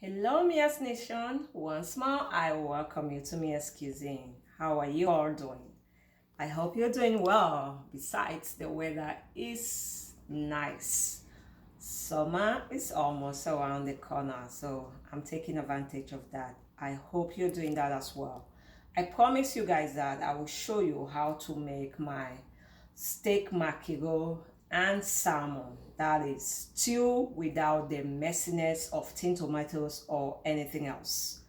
Hello, Mia's Nation. Once more, I welcome you to Mia's Cuisine. How are you all doing? I hope you're doing well. Besides, the weather is nice. Summer is almost around the corner, so I'm taking advantage of that. I hope you're doing that as well. I promise you guys that I will show you how to make my steak mackerel and salmon, that is stew without the messiness of tin tomatoes or anything else.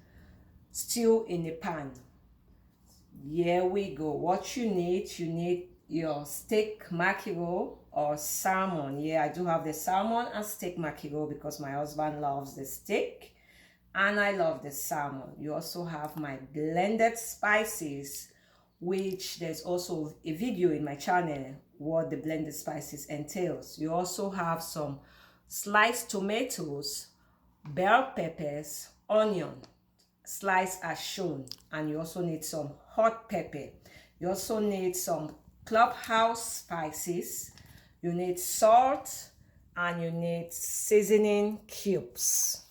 Stew in a pan. Here we go. What you need your steak mackerel or salmon. Yeah, I do have the salmon and steak mackerel because my husband loves the steak and I love the salmon. You also have my blended spices, which there's also a video in my channel what the blended spices entails. You also have some sliced tomatoes, bell peppers, onion, sliced as shown, and you also need some hot pepper. You also need some clubhouse spices, you need salt, and you need seasoning cubes.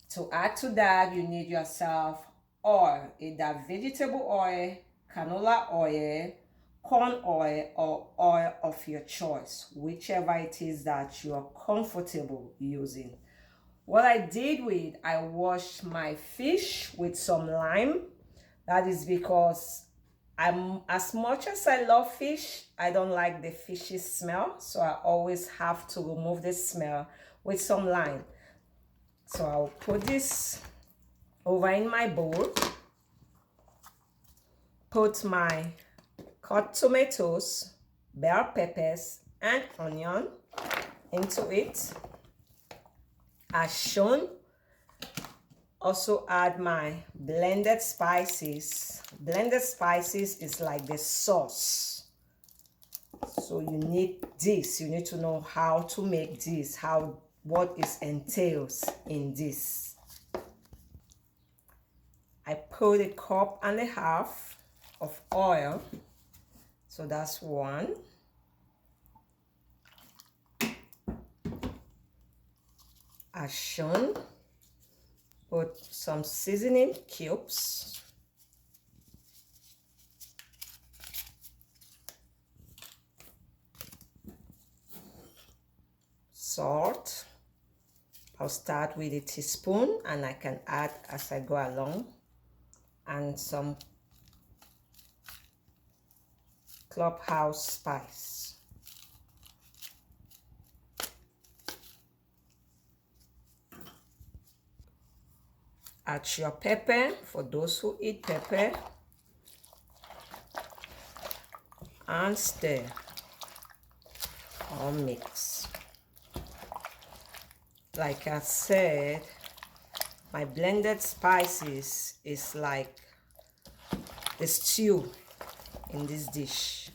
To add to that, you need yourself oil, either vegetable oil, canola oil, corn oil, or oil of your choice, whichever it is that you are comfortable using. What I did with, I washed my fish with some lime. That is because as much as I love fish, I don't like the fishy smell, so I always have to remove the smell with some lime. So I'll put this over in my bowl, put my cut tomatoes, bell peppers, and onion into it as shown. Also add my blended spices. Blended spices is like the sauce. So you need this. You need to know how to make this, what is entails in this. I put 1.5 cups of oil. So that's one. As shown, put some seasoning cubes. Salt. I'll start with a teaspoon and I can add as I go along. And some clubhouse spice. Add your pepper for those who eat pepper and stir or mix. Like I said, my blended spices is like the stew in this dish.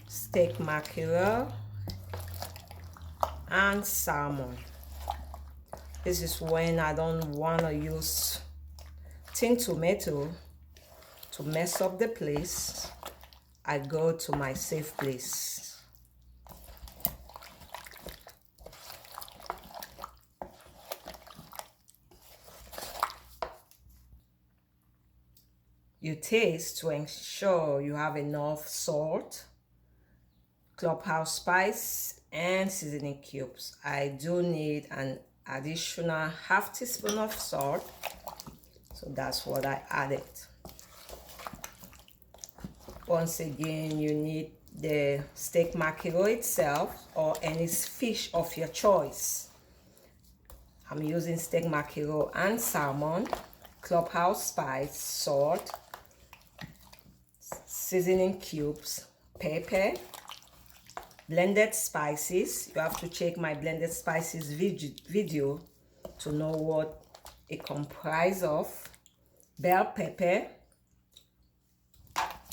Steak mackerel and salmon. This is when I don't want to use tin tomato to mess up the place. I go to my safe place. You taste to ensure you have enough salt, clubhouse spice, and seasoning cubes. I do need an additional 1/2 teaspoon of salt, so that's what I added. Once again, you need the steak mackerel itself or any fish of your choice. I'm using steak mackerel and salmon, clubhouse spice, salt, seasoning cubes, pepper, blended spices. You have to check my blended spices video to know what it comprises of. Bell pepper,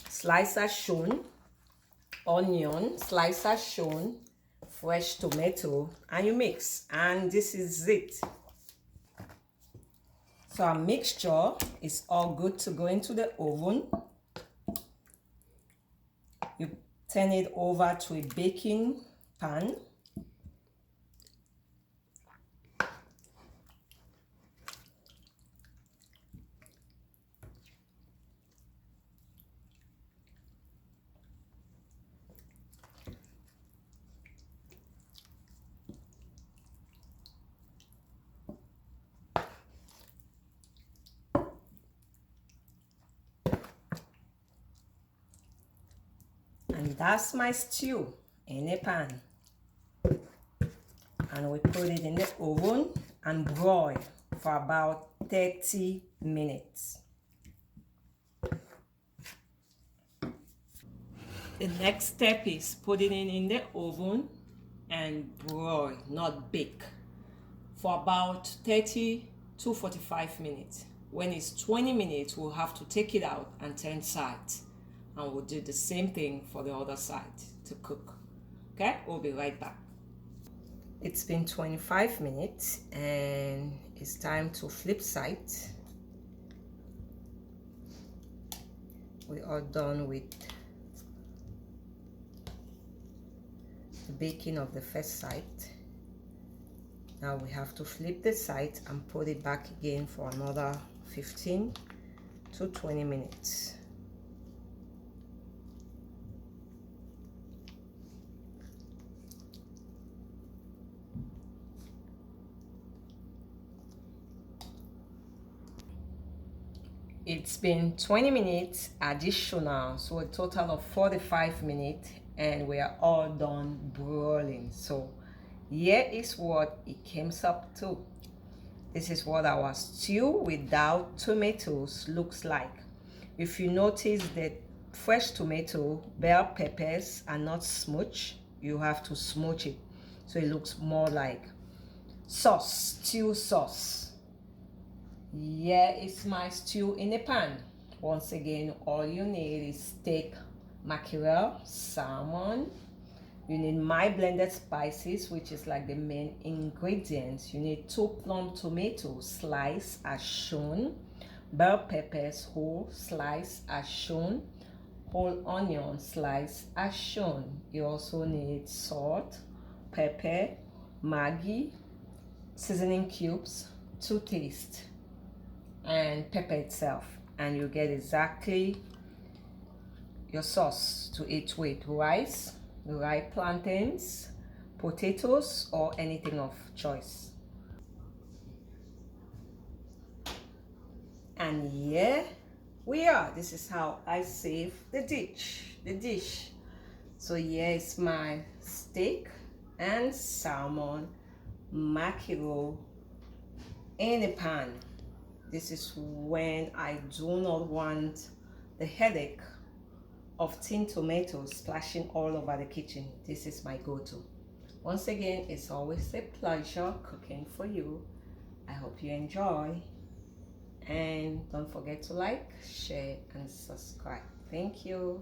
slice as shown, onion, slice as shown, fresh tomato, and you mix, and this is it. So our mixture is all good to go into the oven. You Turn it over to a baking pan. And that's my stew in a pan. And we put it in the oven and broil for about 30 minutes. The next step is putting it in the oven and broil, not bake, for about 30 to 45 minutes. When it's 20 minutes, we'll have to take it out and turn sides. And we'll do the same thing for the other side to cook. Okay, we'll be right back. It's been 25 minutes and it's time to flip side. We are done with the baking of the first side. Now we have to flip the side and put it back again for another 15 to 20 minutes. It's been 20 minutes additional, so a total of 45 minutes, and we are all done broiling. So here is what it came up to. This is what our stew without tomatoes looks like. If you notice that fresh tomato, bell peppers are not smooch, you have to smooch it so it looks more like sauce, stew sauce. Here is my stew in a pan. Once again, all you need is steak mackerel, salmon. You need my blended spices, which is like the main ingredients. You need 2 plum tomatoes sliced as shown, bell peppers whole sliced as shown, whole onion sliced as shown. You also need salt, pepper, Maggi, seasoning cubes to taste, and pepper itself, and you get exactly your sauce to eat with rice, plantains, potatoes, or anything of choice. And here we are. This is how I save the dish. So here is my steak and salmon mackerel in a pan. This is when I do not want the headache of tin tomatoes splashing all over the kitchen. This is my go-to. Once again, it's always a pleasure cooking for you. I hope you enjoy. And don't forget to like, share, and subscribe. Thank you.